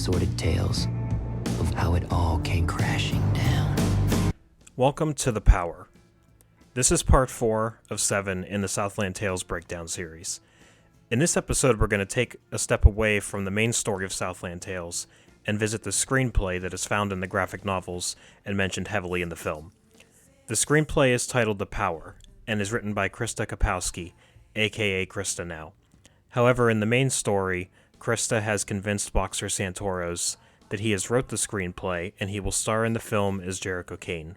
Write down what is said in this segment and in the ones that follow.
sordid tales of how it all came crashing down. Welcome to The Power. This is part 4 of 7 in the Southland Tales breakdown series. In this episode, we're going to take a step away from the main story of Southland Tales and visit the screenplay that is found in the graphic novels and mentioned heavily in the film. The screenplay is titled The Power and is written by Krista Kapowski, aka Krista now. However, in the main story, Krista has convinced Boxer Santoros that he has wrote the screenplay and he will star in the film as Jericho Kane.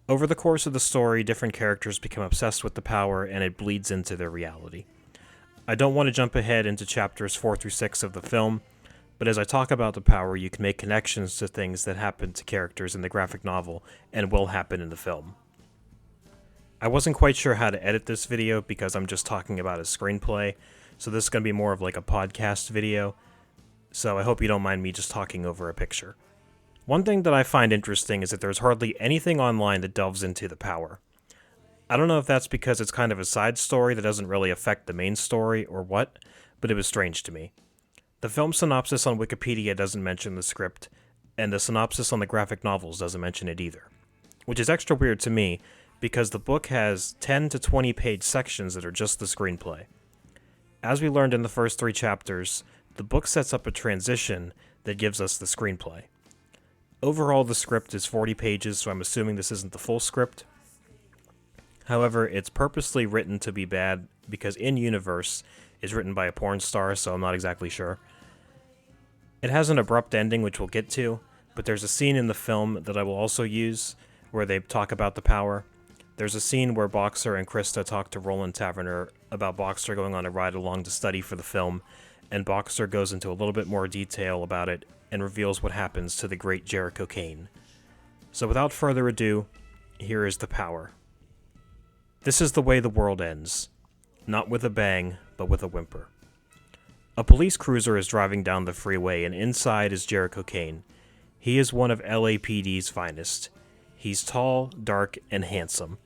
Over the course of the story, different characters become obsessed with the power and it bleeds into their reality. I don't want to jump ahead into chapters 4 through 6 of the film, but as I talk about the power, you can make connections to things that happen to characters in the graphic novel and will happen in the film. I wasn't quite sure how to edit this video because I'm just talking about a screenplay, so this is going to be more of like a podcast video, so I hope you don't mind me just talking over a picture. One thing that I find interesting is that there's hardly anything online that delves into the power. I don't know if that's because it's kind of a side story that doesn't really affect the main story or what, but it was strange to me. The film synopsis on Wikipedia doesn't mention the script, and the synopsis on the graphic novels doesn't mention it either. Which is extra weird to me, because the book has 10 to 20 page sections that are just the screenplay. As we learned in the first 3 chapters, the book sets up a transition that gives us the screenplay. Overall, the script is 40 pages, so I'm assuming this isn't the full script. However, it's purposely written to be bad because In-Universe is written by a porn star, so I'm not exactly sure. It has an abrupt ending, which we'll get to, but there's a scene in the film that I will also use where they talk about the power. There's a scene where Boxer and Krista talk to Roland Taverner about Boxer going on a ride along to study for the film, and Boxer goes into a little bit more detail about it and reveals what happens to the great Jericho Kane. So without further ado, here is the power. This is the way the world ends. Not with a bang, but with a whimper. A police cruiser is driving down the freeway, and inside is Jericho Kane. He is one of LAPD's finest. He's tall, dark, and handsome.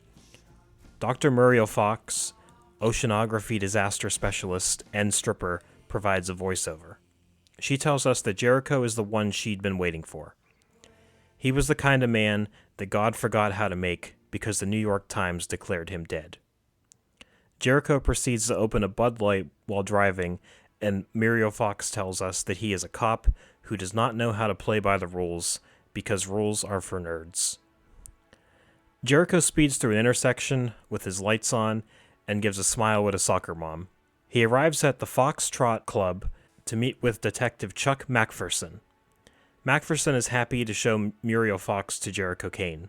Dr. Muriel Fox, oceanography disaster specialist and stripper, provides a voiceover. She tells us that Jericho is the one she'd been waiting for. He was the kind of man that God forgot how to make because the New York Times declared him dead. Jericho proceeds to open a Bud Light while driving, and Muriel Fox tells us that he is a cop who does not know how to play by the rules because rules are for nerds. Jericho speeds through an intersection with his lights on and gives a smile at a soccer mom. He arrives at the Foxtrot Club to meet with Detective Chuck Macpherson. Macpherson is happy to show Muriel Fox to Jericho Kane.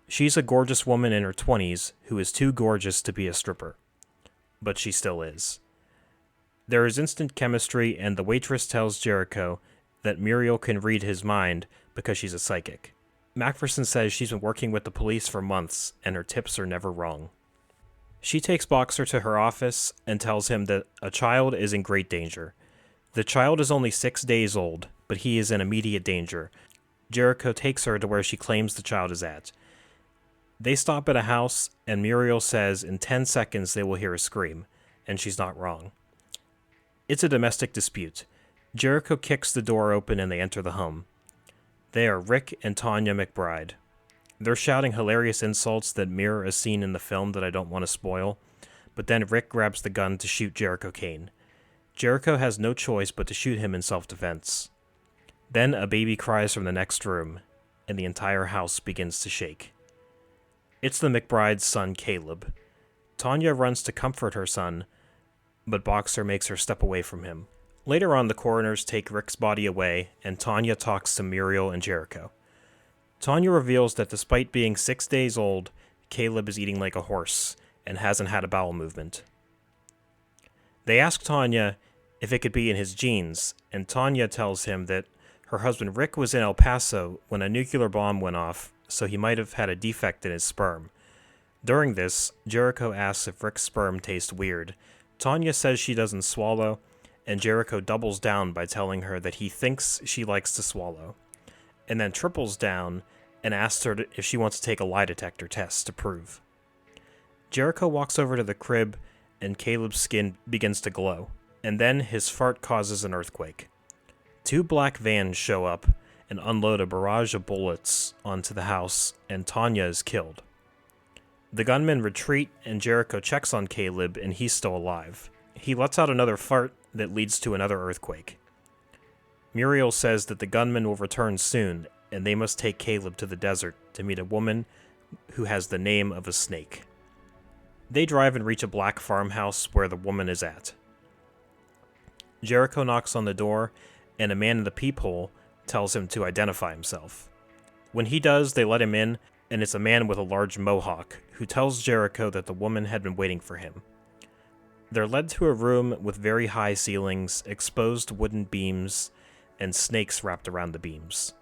She's a gorgeous woman in her 20s who is too gorgeous to be a stripper. But she still is. There is instant chemistry, and the waitress tells Jericho that Muriel can read his mind because she's a psychic. Macpherson says she's been working with the police for months, and her tips are never wrong. She takes Boxer to her office and tells him that a child is in great danger. The child is only 6 days old, but he is in immediate danger. Jericho takes her to where she claims the child is at. They stop at a house, and Muriel says in 10 seconds they will hear a scream, and she's not wrong. It's a domestic dispute. Jericho kicks the door open and they enter the home. They are Rick and Tanya McBride. They're shouting hilarious insults that mirror a scene in the film that I don't want to spoil, but then Rick grabs the gun to shoot Jericho Kane. Jericho has no choice but to shoot him in self-defense. Then a baby cries from the next room, and the entire house begins to shake. It's the McBride's son, Caleb. Tanya runs to comfort her son, but Boxer makes her step away from him. Later on, the coroners take Rick's body away, and Tanya talks to Muriel and Jericho. Tanya reveals that despite being 6 days old, Caleb is eating like a horse and hasn't had a bowel movement. They ask Tanya if it could be in his genes, and Tanya tells him that her husband Rick was in El Paso when a nuclear bomb went off, so he might have had a defect in his sperm. During this, Jericho asks if Rick's sperm tastes weird. Tanya says she doesn't swallow, and Jericho doubles down by telling her that he thinks she likes to swallow, and then triples down and asks her if she wants to take a lie detector test to prove. Jericho walks over to the crib, and Caleb's skin begins to glow, and then his fart causes an earthquake. Two black vans show up and unload a barrage of bullets onto the house, and Tanya is killed. The gunmen retreat, and Jericho checks on Caleb, and he's still alive. He lets out another fart that leads to another earthquake. Muriel says that the gunmen will return soon, and they must take Caleb to the desert to meet a woman who has the name of a snake. They drive and reach a black farmhouse where the woman is at. Jericho knocks on the door, and a man in the peephole tells him to identify himself. When he does, they let him in, and it's a man with a large mohawk who tells Jericho that the woman had been waiting for him. They're led to a room with very high ceilings, exposed wooden beams, and snakes wrapped around the beams.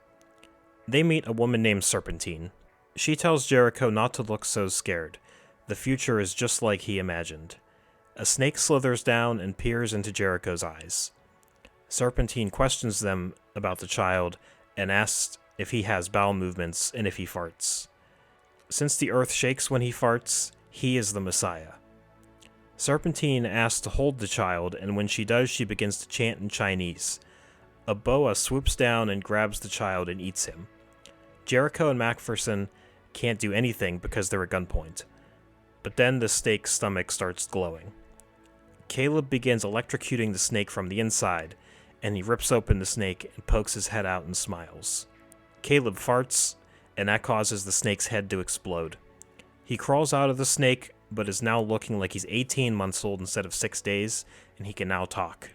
They meet a woman named Serpentine. She tells Jericho not to look so scared. The future is just like he imagined. A snake slithers down and peers into Jericho's eyes. Serpentine questions them about the child and asks if he has bowel movements and if he farts. Since the earth shakes when he farts, he is the Messiah. Serpentine asks to hold the child, and when she does, she begins to chant in Chinese. A boa swoops down and grabs the child and eats him. Jericho and Macpherson can't do anything because they're at gunpoint. But then the snake's stomach starts glowing. Caleb begins electrocuting the snake from the inside, and he rips open the snake and pokes his head out and smiles. Caleb farts, and that causes the snake's head to explode. He crawls out of the snake, but is now looking like he's 18 months old instead of 6 days, and he can now talk.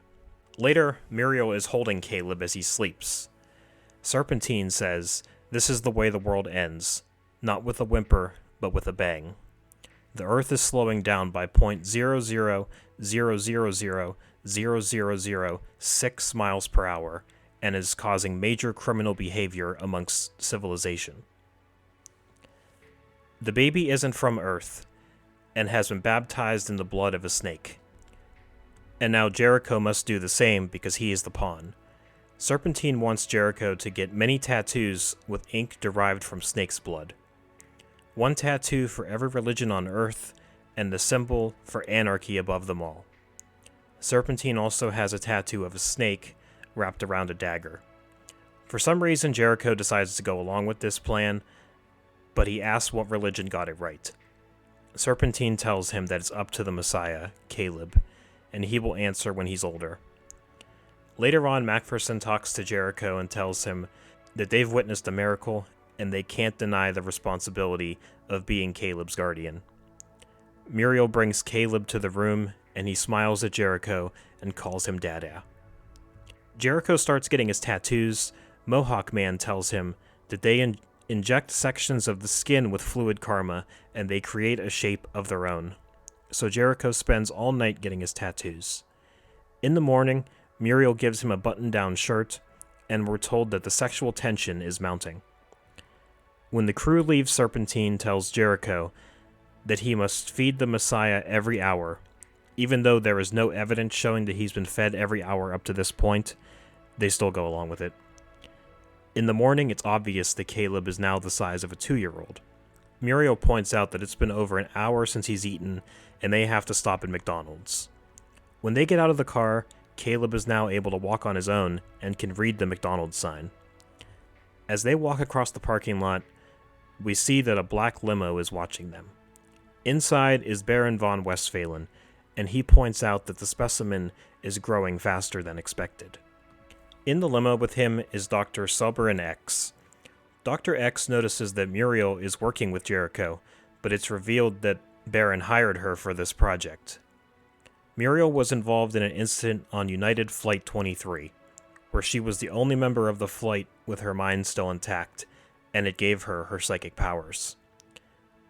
Later, Muriel is holding Caleb as he sleeps. Serpentine says, "This is the way the world ends, not with a whimper, but with a bang. The Earth is slowing down by 0.000000006 miles per hour and is causing major criminal behavior amongst civilization. The baby isn't from Earth and has been baptized in the blood of a snake. And now Jericho must do the same because he is the pawn. Serpentine wants Jericho to get many tattoos with ink derived from snake's blood. One tattoo for every religion on Earth, and the symbol for anarchy above them all. Serpentine also has a tattoo of a snake wrapped around a dagger. For some reason, Jericho decides to go along with this plan, but he asks what religion got it right. Serpentine tells him that it's up to the Messiah, Caleb, and he will answer when he's older. Later on, Macpherson talks to Jericho and tells him that they've witnessed a miracle and they can't deny the responsibility of being Caleb's guardian. Muriel brings Caleb to the room, and he smiles at Jericho and calls him Dada. Jericho starts getting his tattoos. Mohawk Man tells him that they inject sections of the skin with fluid karma, and they create a shape of their own. So Jericho spends all night getting his tattoos. In the morning, Muriel gives him a button-down shirt, and we're told that the sexual tension is mounting. When the crew leaves, Serpentine tells Jericho that he must feed the Messiah every hour. Even though there is no evidence showing that he's been fed every hour up to this point, they still go along with it. In the morning, it's obvious that Caleb is now the size of a 2-year-old. Muriel points out that it's been over an hour since he's eaten, and they have to stop at McDonald's. When they get out of the car, Caleb is now able to walk on his own and can read the McDonald's sign. As they walk across the parking lot, we see that a black limo is watching them. Inside is Baron von Westphalen, and he points out that the specimen is growing faster than expected. In the limo with him is Dr. Soberin X. Dr. X notices that Muriel is working with Jericho, but it's revealed that Baron hired her for this project. Muriel was involved in an incident on United Flight 23, where she was the only member of the flight with her mind still intact, and it gave her her psychic powers.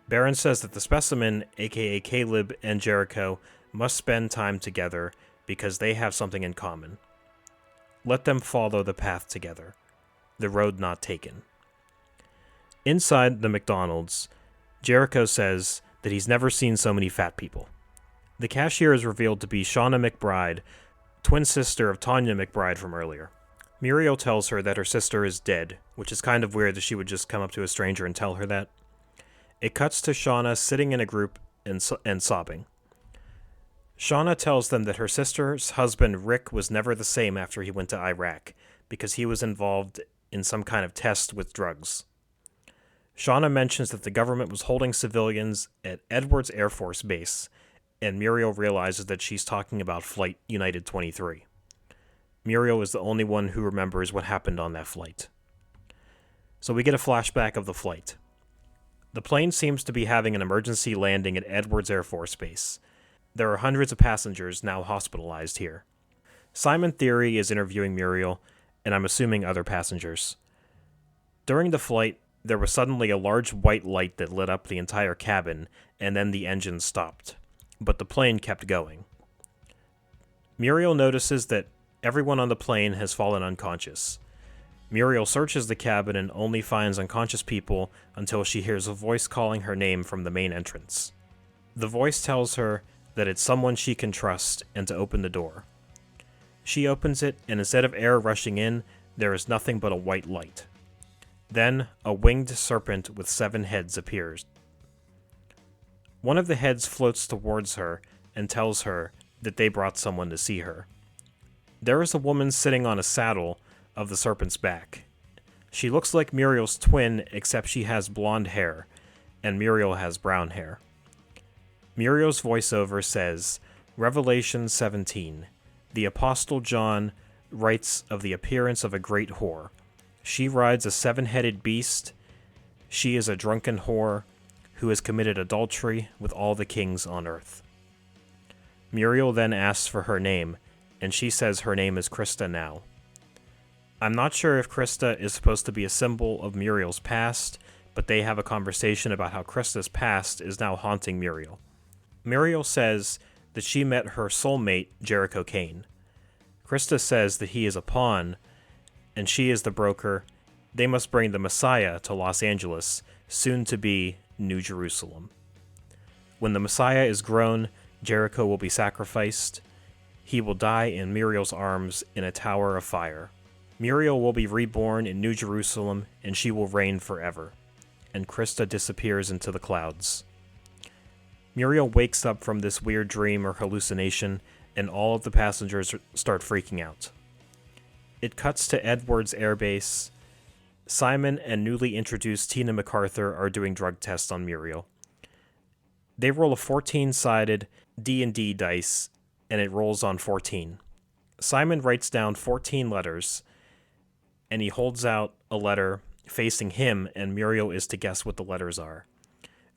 Baron says that the specimen, aka Caleb and Jericho, must spend time together because they have something in common. Let them follow the path together, the road not taken. Inside the McDonald's, Jericho says that he's never seen so many fat people. The cashier is revealed to be Shauna McBride, twin sister of Tanya McBride from earlier. Muriel tells her that her sister is dead, which is kind of weird that she would just come up to a stranger and tell her that. It cuts to Shauna sitting in a group and sobbing. Shauna tells them that her sister's husband Rick was never the same after he went to Iraq, because he was involved in some kind of test with drugs. Shauna mentions that the government was holding civilians at Edwards Air Force Base, and Muriel realizes that she's talking about Flight United 23. Muriel is the only one who remembers what happened on that flight. So we get a flashback of the flight. The plane seems to be having an emergency landing at Edwards Air Force Base. There are hundreds of passengers now hospitalized here. Simon Theory is interviewing Muriel, and I'm assuming other passengers. During the flight, there was suddenly a large white light that lit up the entire cabin, and then the engine stopped. But the plane kept going. Muriel notices that everyone on the plane has fallen unconscious. Muriel searches the cabin and only finds unconscious people until she hears a voice calling her name from the main entrance. The voice tells her that it's someone she can trust and to open the door. She opens it, and instead of air rushing in, there is nothing but a white light. Then, a winged serpent with 7 heads appears. One of the heads floats towards her and tells her that they brought someone to see her. There is a woman sitting on a saddle of the serpent's back. She looks like Muriel's twin, except she has blonde hair, and Muriel has brown hair. Muriel's voiceover says, Revelation 17. The Apostle John writes of the appearance of a great whore. She rides a 7-headed beast. She is a drunken whore who has committed adultery with all the kings on earth. Muriel then asks for her name, and she says her name is Krista now. I'm not sure if Krista is supposed to be a symbol of Muriel's past, but they have a conversation about how Krista's past is now haunting Muriel. Muriel says that she met her soulmate, Jericho Kane. Krista says that he is a pawn, and she is the broker. They must bring the Messiah to Los Angeles, soon to be New Jerusalem. When the Messiah is grown, Jericho will be sacrificed. He will die in Muriel's arms in a tower of fire. Muriel will be reborn in New Jerusalem, and she will reign forever. And Krista disappears into the clouds. Muriel wakes up from this weird dream or hallucination, and all of the passengers start freaking out. It cuts to Edwards Air Base. Simon and newly introduced Tina MacArthur are doing drug tests on Muriel. They roll a 14-sided D&D dice, and it rolls on 14. Simon writes down 14 letters, and he holds out a letter facing him, and Muriel is to guess what the letters are.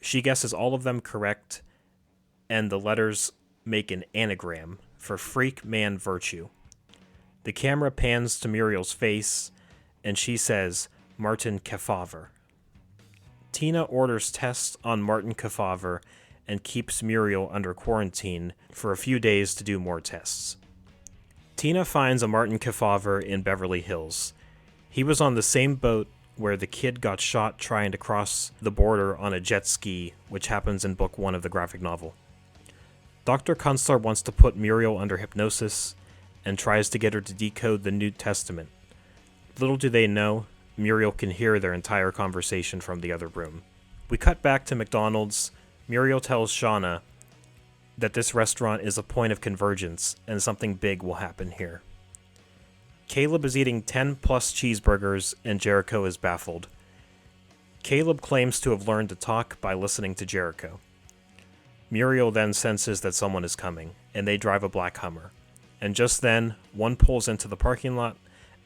She guesses all of them correct, and the letters make an anagram for freak, man, virtue. The camera pans to Muriel's face, and she says, Martin Kefauver. Tina orders tests on Martin Kefauver and keeps Muriel under quarantine for a few days to do more tests. Tina finds a Martin Kefauver in Beverly Hills. He was on the same boat where the kid got shot trying to cross the border on a jet ski, which happens in book 1 of the graphic novel. Dr. Kunstler wants to put Muriel under hypnosis and tries to get her to decode the New Testament. Little do they know, Muriel can hear their entire conversation from the other room. We cut back to McDonald's. Muriel tells Shauna that this restaurant is a point of convergence and something big will happen here. Caleb is eating 10 plus cheeseburgers and Jericho is baffled. Caleb claims to have learned to talk by listening to Jericho. Muriel then senses that someone is coming, and they drive a black Hummer. And just then, one pulls into the parking lot,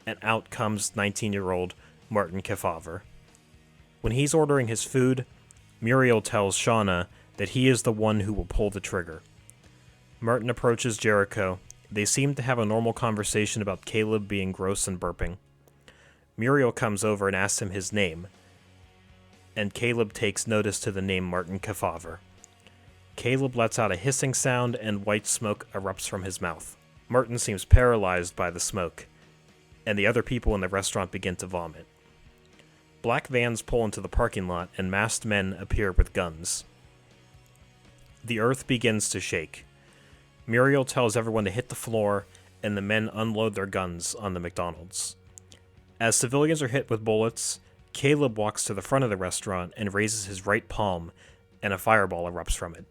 and out comes 19-year-old Martin Kefauver. When he's ordering his food, Muriel tells Shauna that he is the one who will pull the trigger. Martin approaches Jericho. They seem to have a normal conversation about Caleb being gross and burping. Muriel comes over and asks him his name, and Caleb takes notice to the name Martin Kefauver. Caleb lets out a hissing sound and white smoke erupts from his mouth. Martin seems paralyzed by the smoke, and the other people in the restaurant begin to vomit. Black vans pull into the parking lot, and masked men appear with guns. The earth begins to shake. Muriel tells everyone to hit the floor, and the men unload their guns on the McDonald's. As civilians are hit with bullets, Caleb walks to the front of the restaurant and raises his right palm, and a fireball erupts from it.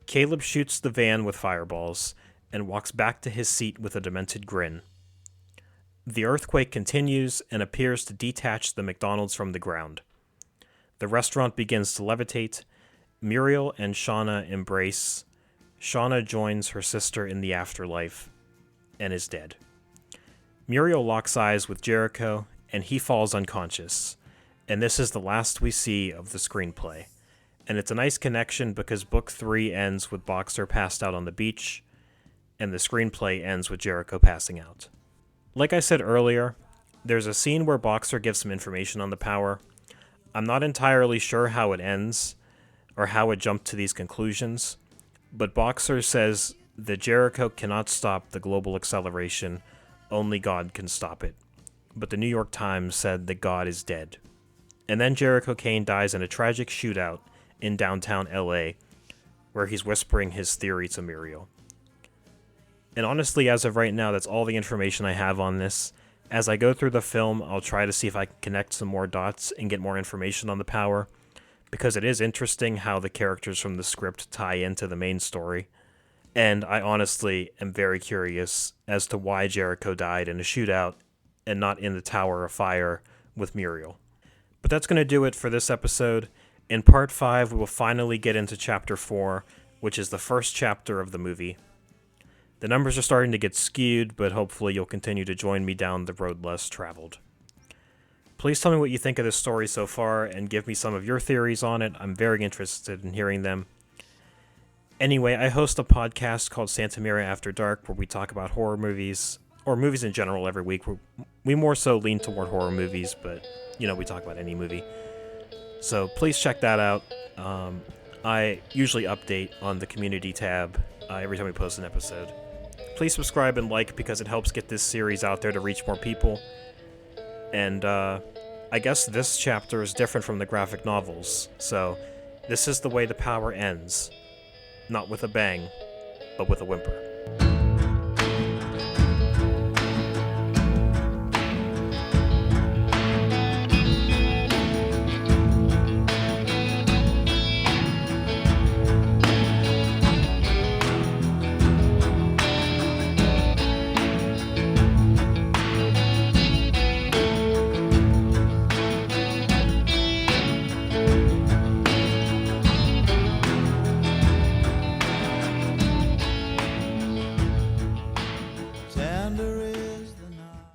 Caleb shoots the van with fireballs and walks back to his seat with a demented grin. The earthquake continues and appears to detach the McDonald's from the ground. The restaurant begins to levitate. Muriel and Shauna embrace. Shauna joins her sister in the afterlife and is dead. Muriel locks eyes with Jericho, and he falls unconscious. And this is the last we see of the screenplay. And it's a nice connection because book 3 ends with Boxer passed out on the beach, and the screenplay ends with Jericho passing out. Like I said earlier, there's a scene where Boxer gives some information on the power. I'm not entirely sure how it ends, or how it jumped to these conclusions, but Boxer says that Jericho cannot stop the global acceleration, only God can stop it. But the New York Times said that God is dead. And then Jericho Kane dies in a tragic shootout in downtown LA, where he's whispering his theory to Muriel. And honestly, as of right now, that's all the information I have on this. As I go through the film, I'll try to see if I can connect some more dots and get more information on the power, because it is interesting how the characters from the script tie into the main story. And I honestly am very curious as to why Jericho died in a shootout and not in the Tower of Fire with Muriel. But that's going to do it for this episode. In part 5, we will finally get into chapter 4, which is the first chapter of the movie. The numbers are starting to get skewed, but hopefully you'll continue to join me down the road less traveled. Please tell me what you think of this story so far, and give me some of your theories on it. I'm very interested in hearing them. Anyway, I host a podcast called Santa Mira After Dark, where we talk about horror movies, or movies in general every week. We more so lean toward horror movies, but, we talk about any movie. So please check that out. I usually update on the community tab every time we post an episode. Please subscribe and like, because it helps get this series out there to reach more people. And I guess this chapter is different from the graphic novels. So this is the way the power ends. Not with a bang, but with a whimper.